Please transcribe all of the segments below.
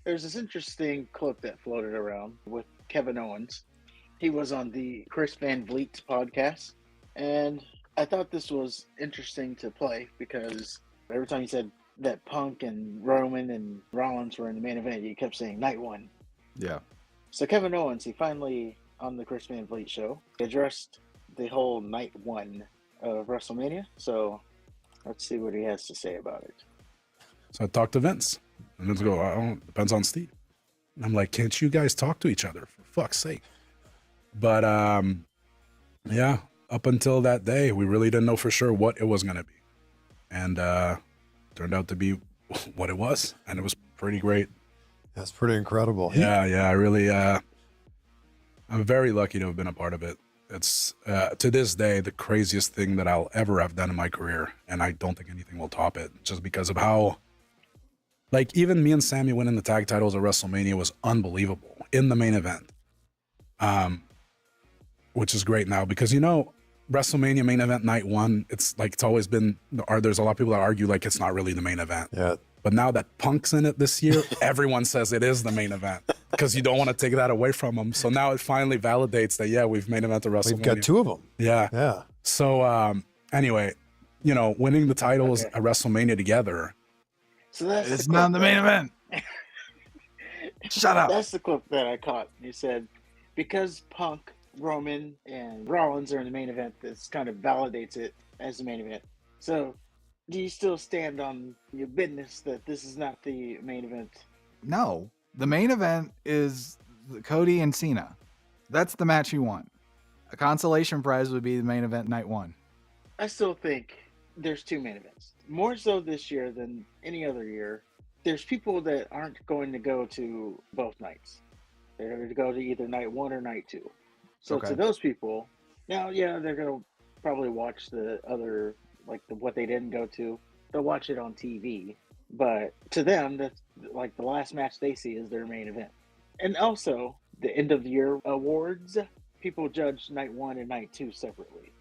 There's this interesting clip that floated around with Kevin Owens. He was on the Chris Van Vliet's podcast, and I thought this was interesting to play because every time he said that Punk and Roman and Rollins were in the main event, he kept saying night one. Yeah. So Kevin Owens, he finally, on the Chris Van Vliet show, addressed the whole night one of WrestleMania. So let's see what he has to say about it. So I talked to Vince, and Vince go, depends on Steve. And I'm like, can't you guys talk to each other for fuck's sake? But yeah, up until that day, we really didn't know for sure what it was gonna be, and turned out to be what it was, and it was pretty great. That's pretty incredible. Yeah, I really, I'm very lucky to have been a part of it. It's to this day the craziest thing that I'll ever have done in my career, and I don't think anything will top it, just because of how, like, even me and Sammy winning the tag titles at WrestleMania was unbelievable in the main event, which is great now because, you know, WrestleMania main event night one, it's like, it's always been, there's a lot of people that argue like it's not really the main event. Yeah. But now that Punk's in it this year, everyone says it is the main event because you don't want to take that away from them. So now it finally validates that, yeah, we've main evented WrestleMania. We've got two of them. Yeah. Yeah. So anyway, you know, winning the titles at WrestleMania together. So that's It's not the main event. Shut up. That's the clip that I caught. He said, because Punk, Roman, and Rollins are in the main event, this kind of validates it as the main event. So do you still stand on your business that this is not the main event? No, the main event is Cody and Cena. That's the match you want. A consolation prize would be the main event night one. I still think there's two main events. More so this year than any other year. There's people that aren't going to go to both nights. They're going to go to either night one or night two. So Okay. to those people, now, yeah, they're going to probably watch the other, like what they didn't go to. They'll watch it on TV. But to them, that's like the last match they see is their main event. And also, the end of the year awards, people judge night one and night two separately.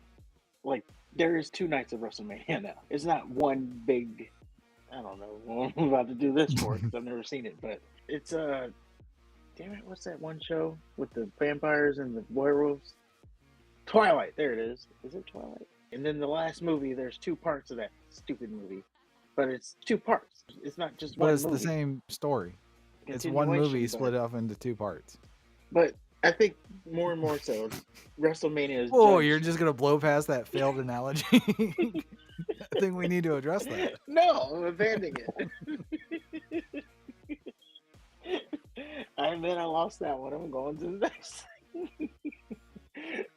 Like, there is two nights of WrestleMania now. It's not one big, I don't know what I'm about to do this for because I've never seen it, but it's damn it, what's that one show with the vampires and the werewolves? Twilight, there it is. Is it Twilight? And then the last movie, there's two parts of that stupid movie, but it's two parts. It's not just one But it's movie. the same story. It's one movie split up into two parts. But I think more and more so, WrestleMania is. Oh, you're just gonna blow past that failed analogy. I think we need to address that. No, I'm abandoning it. And then I lost that one. I'm going to the next.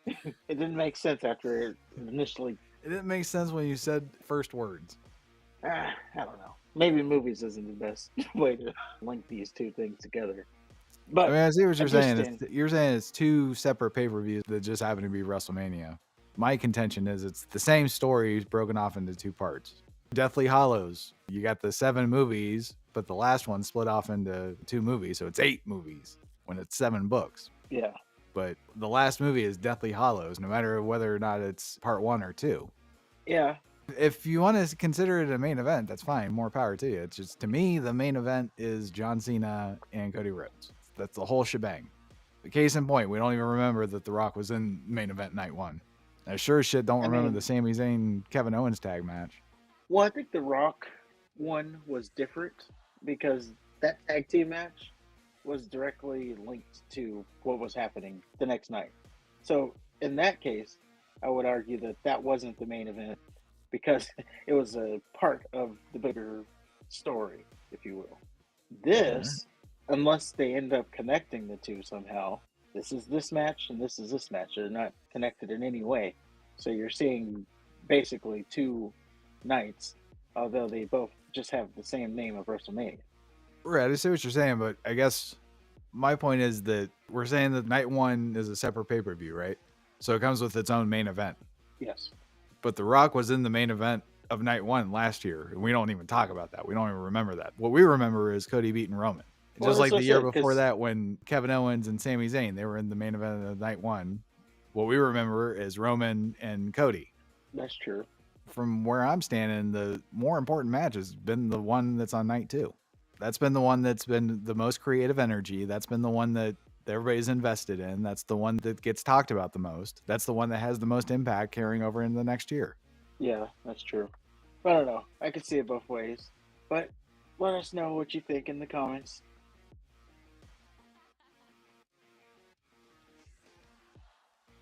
It didn't make sense after it initially. It didn't make sense when you said first words. I don't know. Maybe movies isn't the best way to link these two things together. But I mean, I see what you're saying. understand. You're saying it's two separate pay-per-views that just happen to be WrestleMania. My contention is it's the same story broken off into two parts. Deathly Hallows, you got the 7 movies, but the last one split off into 2 movies, so it's 8 movies when it's 7 books. Yeah. But the last movie is Deathly Hallows, no matter whether or not it's part 1 or 2. Yeah. If you want to consider it a main event, that's fine. More power to you. It's just, to me, the main event is John Cena and Cody Rhodes. That's the whole shebang. The case in point, we don't even remember that The Rock was in main event night 1. I sure as shit don't remember the Sami Zayn Kevin Owens tag match. Well, I think the Rock one was different because that tag team match was directly linked to what was happening the next night. So in that case, I would argue that that wasn't the main event because it was a part of the bigger story, if you will. This, unless they end up connecting the two somehow, this is this match and this is this match. They're not connected in any way. So you're seeing basically two nights, although they both just have the same name of WrestleMania. Right, I see what you're saying, but I guess my point is that we're saying that night 1 is a separate pay-per-view, right? So it comes with its own main event. Yes. But The Rock was in the main event of night 1 last year, and we don't even talk about that. We don't even remember that. What we remember is Cody beating Roman. Well, Just like that's the what I year said, before 'cause- that when Kevin Owens and Sami Zayn, they were in the main event of night 1. What we remember is Roman and Cody. That's true. From where I'm standing, the more important match has been the one that's on night 2. That's been the one that's been the most creative energy. That's been the one that everybody's invested in. That's the one that gets talked about the most. That's the one that has the most impact carrying over into the next year. Yeah, that's true. I don't know. I could see it both ways. But let us know what you think in the comments.